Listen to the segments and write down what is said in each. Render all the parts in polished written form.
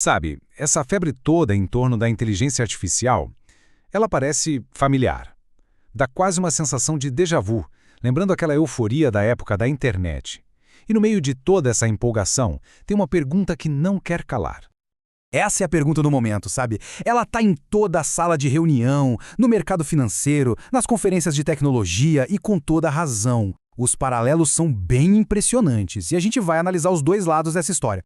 Sabe, essa febre toda em torno da inteligência artificial, ela parece familiar. Dá quase uma sensação de déjà vu, lembrando aquela euforia da época da internet. E no meio de toda essa empolgação, tem uma pergunta que não quer calar. Essa é a pergunta do momento, sabe? Ela tá em toda a sala de reunião, no mercado financeiro, nas conferências de tecnologia e com toda a razão. Os paralelos são bem impressionantes e a gente vai analisar os dois lados dessa história.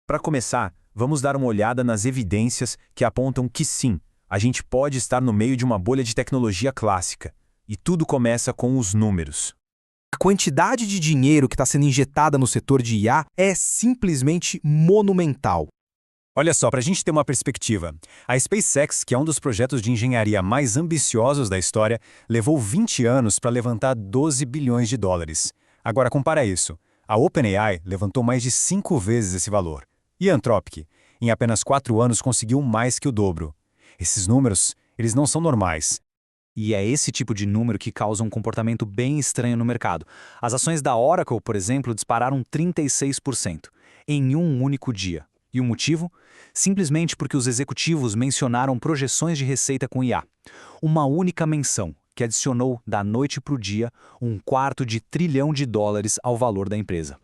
Para começar, vamos dar uma olhada nas evidências que apontam que sim, a gente pode estar no meio de uma bolha de tecnologia clássica. E tudo começa com os números. A quantidade de dinheiro que está sendo injetada no setor de IA é simplesmente monumental. Olha só, para a gente ter uma perspectiva, a SpaceX, que é um dos projetos de engenharia mais ambiciosos da história, levou 20 anos para levantar 12 bilhões de dólares. Agora compara isso. A OpenAI levantou mais de 5 vezes esse valor. E a Anthropic, em apenas 4 anos, conseguiu mais que o dobro. Esses números, eles não são normais. E é esse tipo de número que causa um comportamento bem estranho no mercado. As ações da Oracle, por exemplo, dispararam 36% em um único dia. E o motivo? Simplesmente porque os executivos mencionaram projeções de receita com IA. Uma única menção, que adicionou da noite para o dia $250 bilhão ao valor da empresa.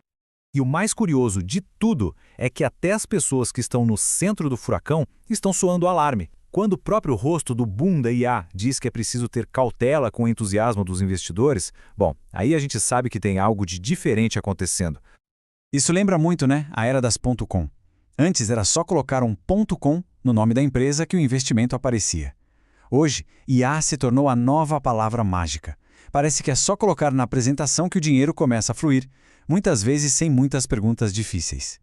E o mais curioso de tudo é que até as pessoas que estão no centro do furacão estão soando alarme. Quando o próprio rosto do boom da IA diz que é preciso ter cautela com o entusiasmo dos investidores, bom, aí a gente sabe que tem algo de diferente acontecendo. Isso lembra muito, né, a era das .com. Antes era só colocar um .com no nome da empresa que o investimento aparecia. Hoje, IA se tornou a nova palavra mágica. Parece que é só colocar na apresentação que o dinheiro começa a fluir, muitas vezes sem muitas perguntas difíceis.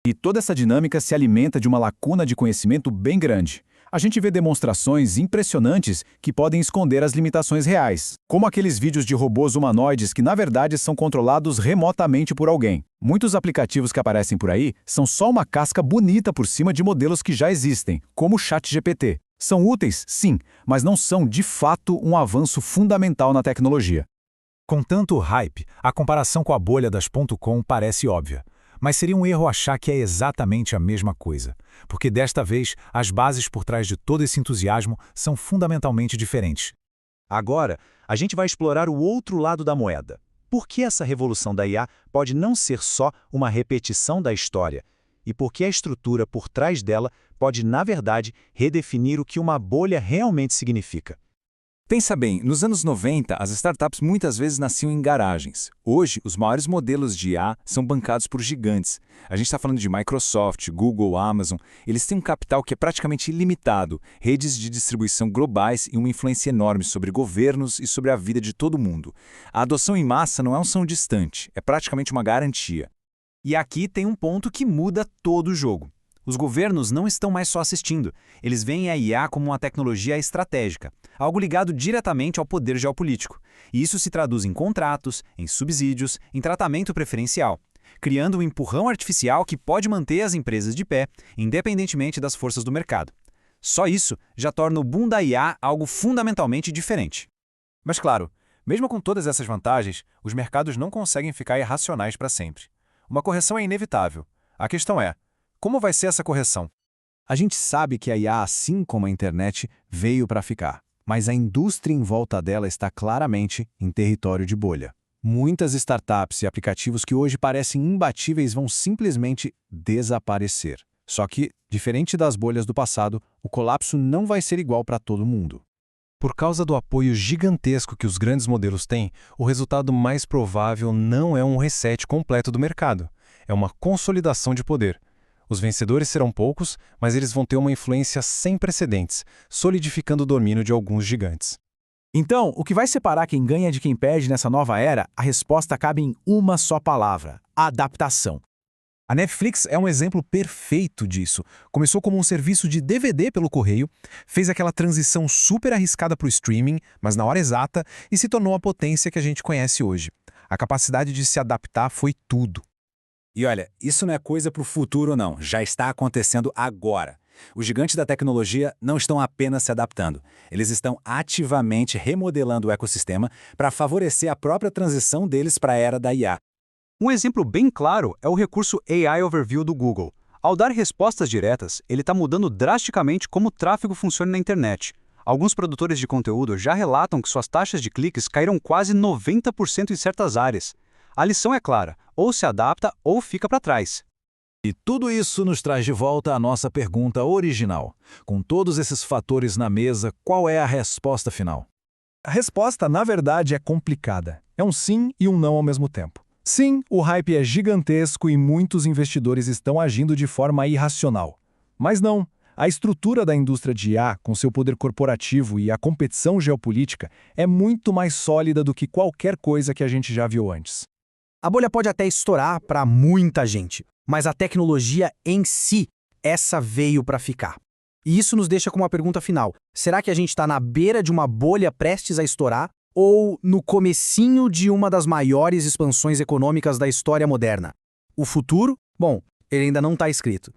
E toda essa dinâmica se alimenta de uma lacuna de conhecimento bem grande. A gente vê demonstrações impressionantes que podem esconder as limitações reais, como aqueles vídeos de robôs humanoides que, na verdade, são controlados remotamente por alguém. Muitos aplicativos que aparecem por aí são só uma casca bonita por cima de modelos que já existem, como o ChatGPT. São úteis, sim, mas não são, de fato, um avanço fundamental na tecnologia. Com tanto hype, a comparação com a bolha das .com parece óbvia. Mas seria um erro achar que é exatamente a mesma coisa, porque desta vez as bases por trás de todo esse entusiasmo são fundamentalmente diferentes. Agora, a gente vai explorar o outro lado da moeda. Por que essa revolução da IA pode não ser só uma repetição da história? E por que a estrutura por trás dela pode, na verdade, redefinir o que uma bolha realmente significa? Pensa bem, nos anos 90, as startups muitas vezes nasciam em garagens. Hoje, os maiores modelos de IA são bancados por gigantes. A gente está falando de Microsoft, Google, Amazon. Eles têm um capital que é praticamente ilimitado, redes de distribuição globais e uma influência enorme sobre governos e sobre a vida de todo mundo. A adoção em massa não é um sonho distante, é praticamente uma garantia. E aqui tem um ponto que muda todo o jogo. Os governos não estão mais só assistindo, eles veem a IA como uma tecnologia estratégica, algo ligado diretamente ao poder geopolítico. E isso se traduz em contratos, em subsídios, em tratamento preferencial, criando um empurrão artificial que pode manter as empresas de pé, independentemente das forças do mercado. Só isso já torna o boom da IA algo fundamentalmente diferente. Mas claro, mesmo com todas essas vantagens, os mercados não conseguem ficar irracionais para sempre. Uma correção é inevitável. A questão é, como vai ser essa correção? A gente sabe que a IA, assim como a internet, veio para ficar, mas a indústria em volta dela está claramente em território de bolha. Muitas startups e aplicativos que hoje parecem imbatíveis vão simplesmente desaparecer. Só que, diferente das bolhas do passado, o colapso não vai ser igual para todo mundo. Por causa do apoio gigantesco que os grandes modelos têm, o resultado mais provável não é um reset completo do mercado. É uma consolidação de poder. Os vencedores serão poucos, mas eles vão ter uma influência sem precedentes, solidificando o domínio de alguns gigantes. Então, o que vai separar quem ganha de quem perde nessa nova era, a resposta cabe em uma só palavra: adaptação. A Netflix é um exemplo perfeito disso. Começou como um serviço de DVD pelo correio, fez aquela transição super arriscada para o streaming, mas na hora exata, e se tornou a potência que a gente conhece hoje. A capacidade de se adaptar foi tudo. E olha, isso não é coisa para o futuro não, já está acontecendo agora. Os gigantes da tecnologia não estão apenas se adaptando, eles estão ativamente remodelando o ecossistema para favorecer a própria transição deles para a era da IA. Um exemplo bem claro é o recurso AI Overview do Google. Ao dar respostas diretas, ele está mudando drasticamente como o tráfego funciona na internet. Alguns produtores de conteúdo já relatam que suas taxas de cliques caíram quase 90% em certas áreas. A lição é clara, ou se adapta ou fica para trás. E tudo isso nos traz de volta à nossa pergunta original. Com todos esses fatores na mesa, qual é a resposta final? A resposta, na verdade, é complicada. É um sim e um não ao mesmo tempo. Sim, o hype é gigantesco e muitos investidores estão agindo de forma irracional. Mas não, a estrutura da indústria de IA, com seu poder corporativo e a competição geopolítica, é muito mais sólida do que qualquer coisa que a gente já viu antes. A bolha pode até estourar para muita gente, mas a tecnologia em si, essa veio para ficar. E isso nos deixa com uma pergunta final. Será que a gente está na beira de uma bolha prestes a estourar ou no comecinho de uma das maiores expansões econômicas da história moderna? O futuro? Bom, ele ainda não está escrito.